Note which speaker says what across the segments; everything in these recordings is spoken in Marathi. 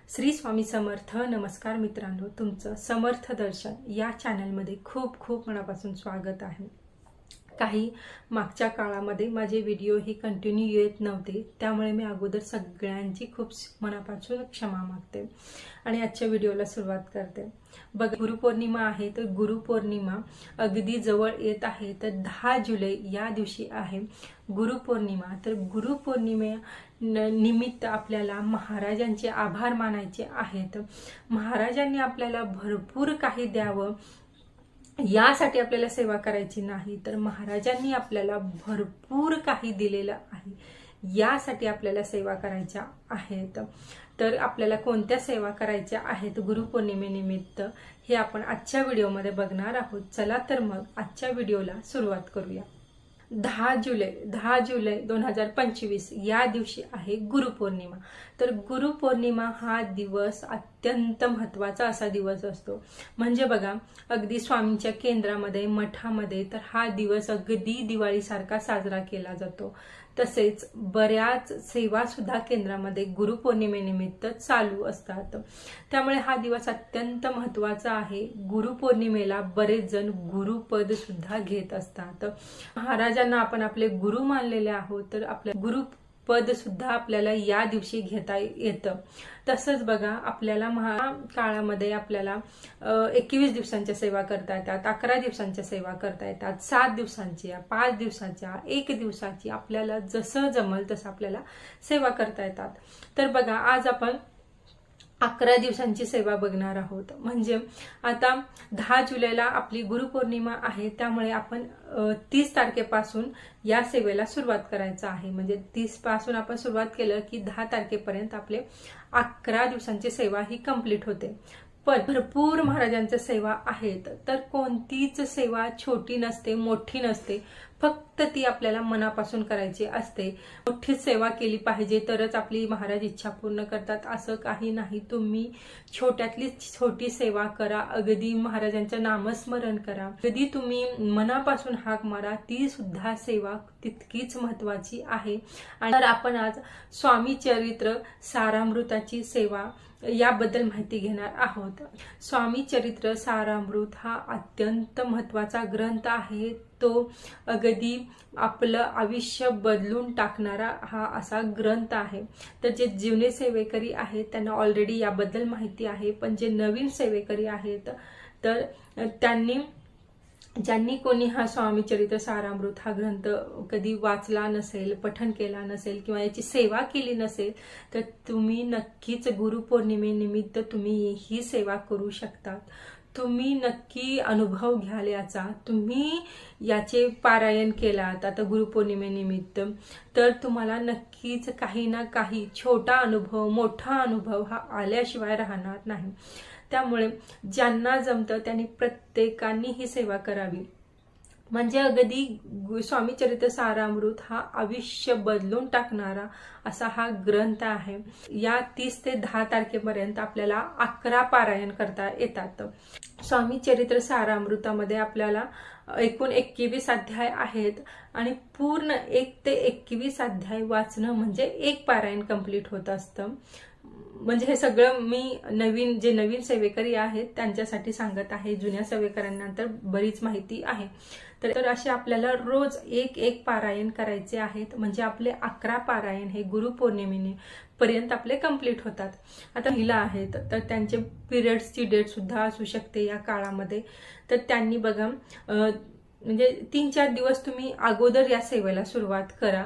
Speaker 1: श्री स्वामी समर्थ. नमस्कार मित्रांनो, तुमचं समर्थ दर्शन या चॅनलमध्ये खूप खूप मनापासून स्वागत आहे. काही मागच्या काळामध्ये माझे व्हिडिओ ही कंटिन्यू येत नव्हते, त्यामुळे मी अगोदर सगळ्यांची खूप मनापासून क्षमा मागते आणि आजच्या व्हिडिओला सुरुवात करते. बघा, गुरुपौर्णिमा आहे, तर गुरुपौर्णिमा अगदी जवळ येत आहे. तर 10 जुलै या दिवशी आहे गुरुपौर्णिमा. तर गुरुपौर्णिमे निमित्त आपल्याला महाराजांचे आभार मानायचे आहेत. महाराजांनी आपल्याला भरपूर काही द्यावं यासाठी आपल्याला सेवा करायची नाही, तर महाराजांनी आपल्याला भरपूर काही दिलेलं आहे यासाठी आपल्याला सेवा करायच्या आहेत. तर आपल्याला कोणत्या सेवा करायच्या आहेत गुरुपौर्णिमेनिमित्त हे आपण आजच्या व्हिडिओमध्ये बघणार आहोत. चला तर मग आजच्या व्हिडिओला सुरुवात करूया. 10 जुलै 2025 या दिवशी आहे गुरुपौर्णिमा. तर गुरुपौर्णिमा हा दिवस अत्यंत महत्त्वाचा असा दिवस असतो. म्हणजे बघा, अगदी स्वामींच्या केंद्रामध्ये, मठामध्ये तर हा दिवस अगदी दिवाळीसारखा साजरा केला जातो. तसेच बऱ्याच सेवा सुद्धा केंद्रामध्ये गुरुपौर्णिमेनिमित्त चालू असतात. त्यामुळे हा दिवस अत्यंत महत्त्वाचा आहे. गुरुपौर्णिमेला बरेच जण गुरुपद सुद्धा घेत असतात. महाराजांना आपण आपले गुरु मानलेले आहोत, तर आपल्या गुरुपद सुद्धा आपल्याला या दिवशी घेता येतं. तसंच बघा, आपल्याला काळामध्ये आपल्याला 21 दिवसांच्या सेवा करता येतात, 11 दिवसांच्या सेवा करता येतात, 7 दिवसांच्या, 5 दिवसाच्या, 1 दिवसाची, आपल्याला जसं जमल तसं आपल्याला सेवा करता येतात. तर बघा, आज आपण 11 दिवसांची सेवा बघणार आहोत. म्हणजे आता 10 जुलैला आपली गुरुपौर्णिमा आहे, त्यामुळे आपण 30 तारखेपासून या सेवेला सुरुवात करायचं आहे. म्हणजे 30 पासून आपण सुरुवात केलं की 10 तारखेपर्यंत आपले 11 दिवसांची सेवा ही कंप्लीट होते. पण भरपूर महाराजांच्या सेवा आहेत, तर कोणतीच सेवा छोटी नसते, मोठी नसते. फक्त ती आपल्याला मनापासून करायची असते. मोठी सेवा केली पाहिजे तरच आपली महाराज इच्छा पूर्ण करतात असं काही नाही. तुम्ही छोट्यातली छोटी सेवा करा, अगदी महाराजांचं नामस्मरण करा, अगदी तुम्ही मनापासून हाक मारा, ती सुद्धा सेवा तितकीच महत्वाची आहे. आणि तर आपण आज स्वामी चरित्र सारामृताची सेवा याबद्दल माहिती घेणार आहोत. स्वामी चरित्र सारामृत हा अत्यंत महत्वाचा ग्रंथ आहे. तो अगदी आपलं आयुष्य बदलून टाकणारा हा असा ग्रंथ आहे. तर जे जुने सेवेकरी आहेत त्यांना ऑलरेडी याबद्दल माहिती आहे, पण जे नवीन सेवेकरी आहेत तर ज्यांनी कोणी हा स्वामी चरित्र सारामृत हा ग्रंथ कधी वाचला नसेल, पठण केला नसेल किंवा याची सेवा केली नसेल, तर तुम्ही नक्कीच गुरुपौर्णिमेनिमित्त तुम्ही ही सेवा करू शकतात. तुम्ही नक्की अनुभव घ्याल याचा. तुम्ही याचे पारायण केलात आता गुरुपौर्णिमेनिमित्त, तर तुम्हाला नक्कीच काही ना काही छोटा अनुभव, मोठा अनुभव हा आल्याशिवाय राहणार नाही. त्यामुळे ज्यांना जमतं त्यांनी प्रत्येकाने ही सेवा करावी. म्हणजे अगदी स्वामी चरित्र सारामृत हा आयुष्य बदलून टाकणारा असा हा ग्रंथ आहे. या 30 ते 10 तारखेपर्यंत आपल्याला 11 पारायण करता येतात. स्वामी चरित्र सारामृतामध्ये आपल्याला एकूण 21 अध्याय आहेत आणि पूर्ण 1 ते 21 अध्याय वाचणं म्हणजे एक पारायण कंप्लीट होत असतं. म्हणजे हे सगळं मी नवीन सेवेकरी आहेत त्यांच्यासाठी सांगत आहे. जुन्या सेवेकऱ्यांना तर बरीच माहिती आहे. तर असे आपल्याला रोज एक पारायण करायचे आहेत. म्हणजे आपले 11 पारायण हे गुरुपौर्णिमेने पर्यंत आपले कंप्लीट होतात. आता महिला आहेत तर त्यांचे पिरियड्सची डेट सुद्धा असू शकते या काळामध्ये. तर त्यांनी बघा, म्हणजे 3-4 दिवस तुम्ही अगोदर या सेवेला सुरुवात करा.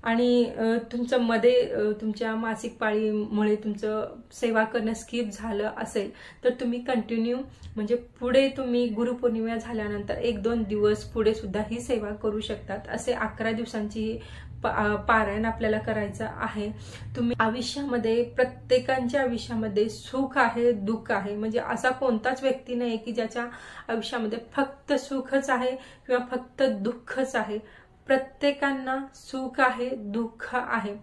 Speaker 1: आणि तुमचं मध्ये तुमच्या मासिक पाळीमुळे तुमचं सेवा करणं स्किप झालं असेल तर तुम्ही कंटिन्यू म्हणजे पुढे तुम्ही गुरुपौर्णिमा झाल्यानंतर 1-2 दिवस पुढे सुद्धा ही सेवा करू शकतात. असे 11 दिवसांची पारायण आपल्याला करायचं आहे. तुम्ही आयुष्यामध्ये, प्रत्येकाच्या आयुष्यामध्ये सुख आहे, दुःख आहे. म्हणजे असा कोणताच व्यक्ती नाही की ज्याच्या आयुष्यामध्ये फक्त सुखच आहे किंवा फक्त दुःखच आहे. प्रत्येकांना सुख आहे, दुःख आहे.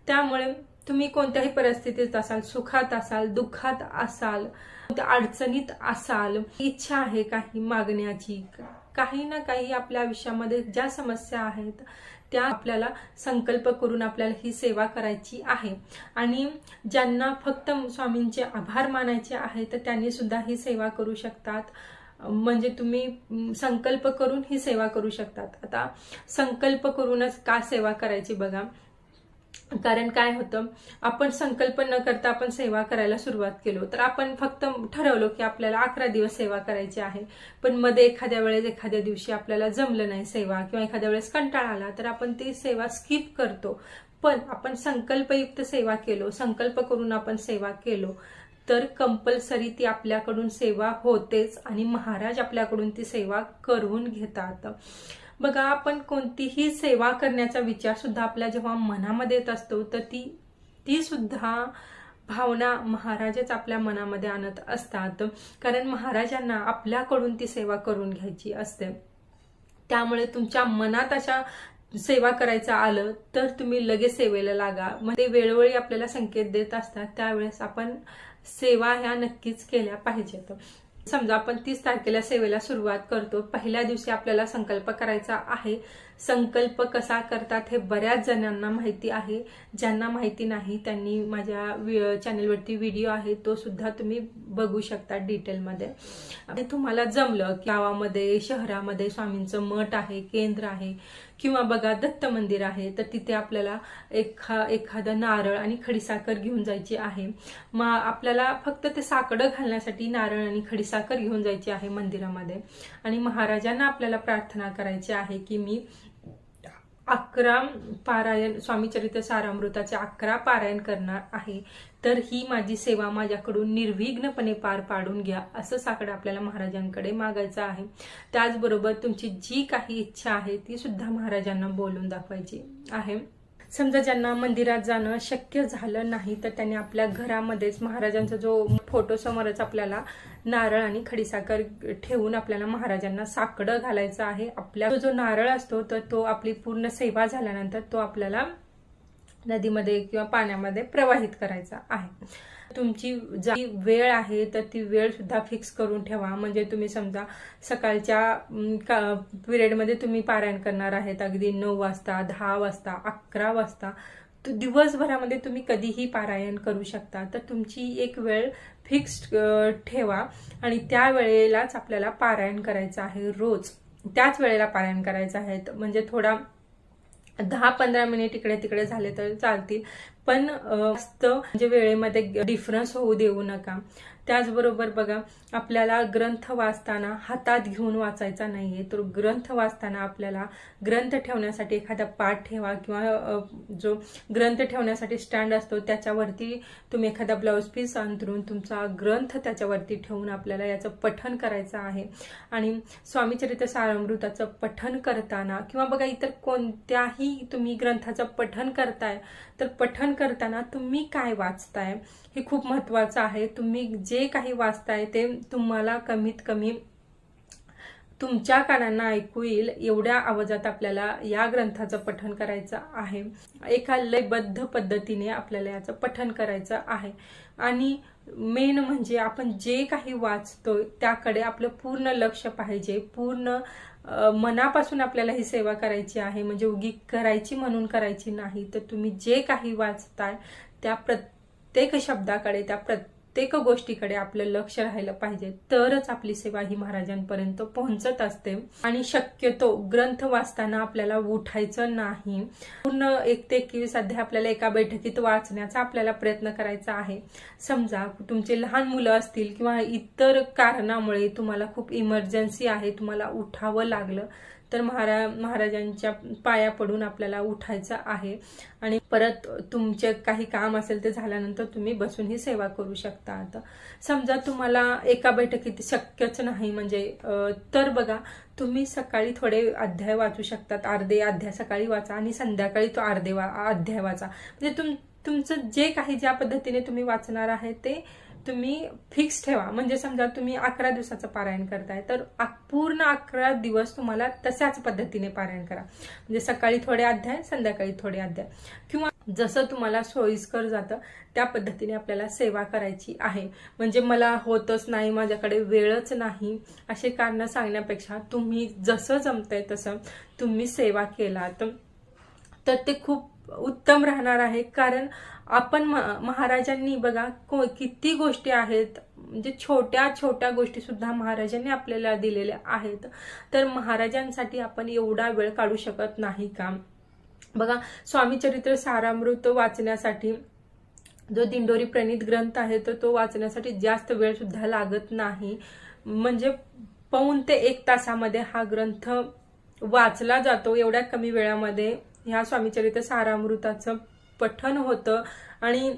Speaker 1: त्यामुळे तुम्ही कोणत्याही परिस्थितीत असाल, सुखात असाल, दुःखात असाल, अडचणीत असाल, इच्छा आहे काही मागण्याची, काही ना काही आपल्या आयुष्यामध्ये ज्या समस्या आहेत त्या आपल्याला संकल्प करून आपल्याला ही सेवा करायची आहे। आणि ज्यांना फक्त स्वामींचे आभार मानायचे आहे तर त्यांनी सुद्धा ही सेवा करू शकतात। म्हणजे तुम्ही संकल्प करून ही सेवा करू शकतात। आता संकल्प करूनच का सेवा करायची बघा, कारण काय होतं, आपण संकल्प न करता आपण सेवा करायला सुरुवात केलो तर आपण फक्त ठरवलो की आपल्याला 11 दिवस सेवा करायची आहे, पण मध्ये एखाद्या दिवशी आपल्याला जमलं नाही सेवा किंवा एखाद्या वेळेस कंटाळा आला तर आपण ती सेवा स्किप करतो। पण आपण संकल्पयुक्त सेवा केलो, संकल्प करून आपण सेवा केलो तर कंपल्सरी ती आपल्याकडून सेवा होतेच आणि महाराज आपल्याकडून ती सेवा करून घेतात। बघा, आपण कोणतीही सेवा करण्याचा विचार सुद्धा आपल्या जेव्हा मनामध्ये येत असतो तर ती सुद्धा भावना महाराजच आपल्या मनामध्ये आणत असतात, कारण महाराजांना आपल्याकडून ती सेवा करून घ्यायची असते। त्यामुळे तुमच्या मनात अशा सेवा करायचं आलं तर तुम्ही लगेच सेवेला लागा। मग ते वेळोवेळी आपल्याला संकेत देत असतात, त्यावेळेस आपण सेवा ह्या नक्कीच केल्या पाहिजेत। समजा आपण 30 तारखेला सेवेला सुरुवात करतो, पहिल्या दिवशी आपल्याला संकल्प करायचा आहे। संकल्प कसा करतात हे बऱ्याच जणांना माहिती आहे, ज्यांना माहिती नाही त्यांनी माझ्या चॅनलवरती व्हिडिओ आहे तो सुद्धा तुम्ही बघू शकता डिटेलमध्ये। आणि तुम्हाला जमलं गावामध्ये शहरामध्ये स्वामींचं मठ आहे, केंद्र आहे किंवा बघा दत्त मंदिर आहे तर तिथे आपल्याला एखादं नारळ आणि खडीसाखर घेऊन जायची आहे। मग आपल्याला फक्त ते साकडं घालण्यासाठी नारळ आणि खडीसाखर घेऊन जायची आहे मंदिरामध्ये आणि महाराजांना आपल्याला प्रार्थना करायची आहे की मी 11 पारायण स्वामी चरित्र सारामृताचे 11 पारायण करणार आहे, तर ही माझी सेवा माझ्याकडून निर्विघ्नपणे पार पाडून घ्या, असं साकडं आपल्याला महाराजांकडे मागायचं आहे। त्याचबरोबर तुमची जी काही इच्छा आहे ती सुद्धा महाराजांना बोलून दाखवायची आहे। समजा ज्यांना मंदिरात जाणं शक्य झालं नाही तर त्यांनी आपल्या घरामध्येच महाराजांचा जो फोटो समोरच आपल्याला नारळ आणि खडीसाखर ठेवून आपल्याला महाराजांना साकडं घालायचं आहे। आपला जो नारळ असतो तर तो आपली पूर्ण सेवा झाल्यानंतर तो आपल्याला नदीमध्ये किंवा पाण्यामध्ये प्रवाहित करायचा आहे। तुमची जी वेळ आहे तर ती वेळ सुद्धा फिक्स करून ठेवा। म्हणजे तुम्ही समजा सकाळच्या पिरियडमध्ये तुम्ही पारायण करणार आहेत, अगदी 9 वाजता, 10 वाजता, 11 वाजता, दिवसभरामध्ये तुम्ही कधीही पारायण करू शकता। तर तुमची एक वेळ फिक्स ठेवा आणि त्या वेळेलाच आपल्याला पारायण करायचं आहे, रोज त्याच वेळेला पारायण करायचं आहे। म्हणजे थोडा 10-15 मिनिट इकडे तिकडे झाले तर चालतील, पण जास्त म्हणजे वेळेमध्ये डिफरन्स होऊ देऊ नका। त्याचबरोबर बघा, आपल्याला ग्रंथ वाचताना हातात घेऊन वाचायचा नाहीये, तर ग्रंथ वाचताना आपल्याला ग्रंथ ठेवण्यासाठी एखादा पाट ठेवा किंवा जो ग्रंथ ठेवण्यासाठी स्टँड असतो त्याच्यावरती तुम्ही एखादा ब्लाउज पीस अंतरून तुमचा ग्रंथ त्याच्यावरती ठेवून आपल्याला याचं पठण करायचं आहे। आणि स्वामी चरित्र सारामृताचं पठण करताना किंवा बघा इतर कोणत्याही तुम्ही ग्रंथाचं पठण करताय तर पठण करताना तुम्ही काय वाचताय हे खूप महत्त्वाचं आहे। तुम्ही जे काही वाचताय ते तुम्हाला कमीत कमी तुमच्या कानांना ऐकू येईल एवढ्या आवाजात आपल्याला या ग्रंथाचं पठण करायचं आहे। एका लयबद्ध पद्धतीने आपल्याला याचं पठण करायचं आहे। आणि मेन म्हणजे आपण जे काही वाचतोय त्याकडे आपलं पूर्ण लक्ष पाहिजे, पूर्ण मनापासून आपल्याला ही सेवा करायची आहे। म्हणजे उगी करायची म्हणून करायची नाही, तर तुम्ही जे काही वाचताय त्या प्रत्येक शब्दाकडे, त्या प्रत्येक गोष्टीकडे आपलं लक्ष राहिलं पाहिजे, तरच आपली सेवा ही महाराजांपर्यंत पोहोचत असते। आणि शक्यतो ग्रंथ वाचताना आपल्याला उठायचं नाही। पूर्ण 1 ते 21 अध्याय आपल्याला एका बैठकीत वाचण्याचा आपल्याला प्रयत्न करायचा आहे। समजा तुमचे लहान मुलं असतील किंवा इतर कारणामुळे तुम्हाला खूप इमर्जन्सी आहे, तुम्हाला उठावं लागलं तर महाराजांच्या पाया पडून आपल्याला उठायचं आहे आणि परत तुमचे काही काम असेल ते झाल्यानंतर तुम्ही बसून ही सेवा करू शकता। आता समजा तुम्हाला एका बैठकीत शक्यच नाही म्हणजे तर बघा, तुम्ही सकाळी थोडे अध्याय वाचू शकतात, अर्धे अध्याय सकाळी वाचा आणि संध्याकाळी तो अर्धे अध्याय वाचा। म्हणजे तुमचं जे काही ज्या पद्धतीने तुम्ही वाचणार आहे ते तुम्ही फिक्स ठेवा. म्हणजे समजा तुम्ही 11 दिवसाचं पारायण करताय तर पूर्ण 11 दिवस तुम्हाला तशाच पद्धतीने पारायण करा. म्हणजे सकाळी थोडे अध्याय, संध्याकाळी थोडे अध्याय, किंवा जसं तुम्हाला सोयीस्कर जातं त्या पद्धतीने आपल्याला सेवा करायची आहे. म्हणजे मला होतच नाही, माझ्याकडे वेळच नाही असे कारण सांगण्यापेक्षा तुम्ही जसं जमतंय तसं तुम्ही सेवा केलात तर ते खूप उत्तम राहणार आहे. कारण आपण महाराजांनी बघा किती गोष्टी आहेत, म्हणजे छोट्या छोट्या गोष्टी सुद्धा महाराजांनी आपल्याला दिलेल्या आहेत. तर महाराजांसाठी आपण एवढा वेळ काढू शकत नाही का? बघा, स्वामी चरित्र सारामृत वाचण्यासाठी जो दिंडोरी प्रणीत ग्रंथ आहे तर तो वाचण्यासाठी जास्त वेळ सुद्धा लागत नाही. म्हणजे पाऊण ते 1 तासामध्ये हा ग्रंथ वाचला जातो. एवढ्या कमी वेळामध्ये ह्या स्वामी चरित्र सारामृताचं पठण होतं आणि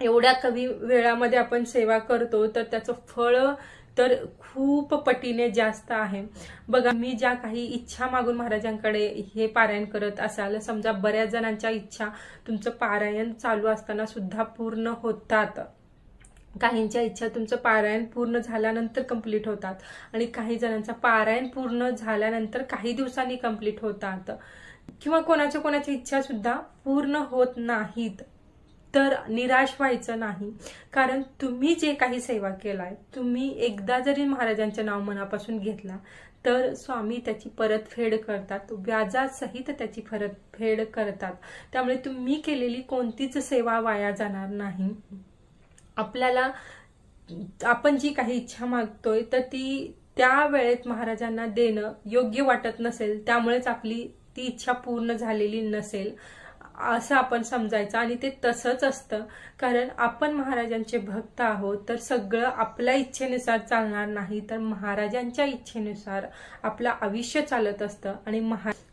Speaker 1: एवढ्या कमी वेळामध्ये आपण सेवा करतो तर त्याचं फळ तर खूप पटीने जास्त आहे. बघा, मी ज्या काही इच्छा मागून महाराजांकडे हे पारायण करत असाल, समजा बऱ्याच जणांच्या इच्छा तुमचं पारायण चालू असताना सुद्धा पूर्ण होतात. काहींच्या इच्छा तुमचं पारायण पूर्ण झाल्यानंतर कंप्लीट होतात आणि काही जणांचं पारायण पूर्ण झाल्यानंतर काही दिवसांनी कंप्लीट होतात, किंवा कोणाच्या इच्छा सुद्धा पूर्ण होत नाहीत. तर निराश व्हायचं नाही. कारण तुम्ही जे काही सेवा केलाय, तुम्ही एकदा जरी महाराजांचं नाव मनापासून घेतला तर स्वामी त्याची परतफेड करतात, व्याजासहित त्याची परतफेड करतात. त्यामुळे तुम्ही केलेली कोणतीच सेवा वाया जाणार नाही. आपल्याला आपण जी काही इच्छा मागतोय तर ती त्या वेळेत महाराजांना देणं योग्य वाटत नसेल, त्यामुळेच आपली ती इच्छा पूर्ण झालेली नसेल असं आपण समजायचं. आणि ते तसंच असतं, कारण आपण महाराजांचे भक्त आहोत तर सगळं आपल्या इच्छेनुसार चालणार नाही, तर महाराजांच्या इच्छेनुसार आपलं आयुष्य चालत असतं. आणि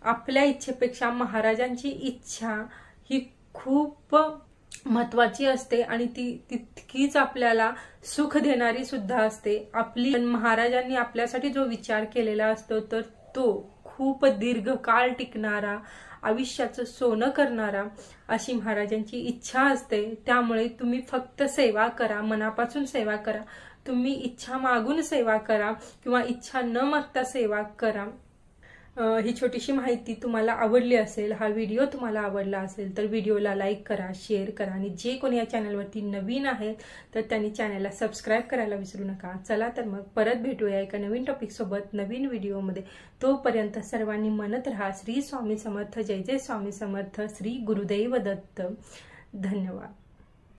Speaker 1: आपल्या इच्छेपेक्षा महाराजांची इच्छा ही खूप महत्वाची असते आणि ती तितकीच आपल्याला सुख देणारी सुद्धा असते. महाराजांनी आपल्यासाठी जो विचार केलेला असतो तर तो खूप दीर्घकाळ टिकणारा, आयुष्याचं सोनं करणारा अशी महाराजांची इच्छा असते. त्यामुळे तुम्ही फक्त सेवा करा, मनापासून सेवा करा. तुम्ही इच्छा मागून सेवा करा किंवा इच्छा न मागता सेवा करा. ही छोटीशी माहिती तुम्हाला आवडली असेल, हा व्हिडिओ तुम्हाला आवडला असेल तर व्हिडिओला लाईक करा, शेअर करा आणि जे कोणी या चॅनलवरती नवीन आहेत तर त्यांनी चॅनलला सबस्क्राईब करायला विसरू नका. चला तर मग परत भेटूया एका नवीन टॉपिक सोबत नवीन व्हिडिओमध्ये. तोपर्यंत सर्वांनी म्हणत राहा श्री स्वामी समर्थ, जय जय स्वामी समर्थ, श्री गुरुदेव दत्त. धन्यवाद.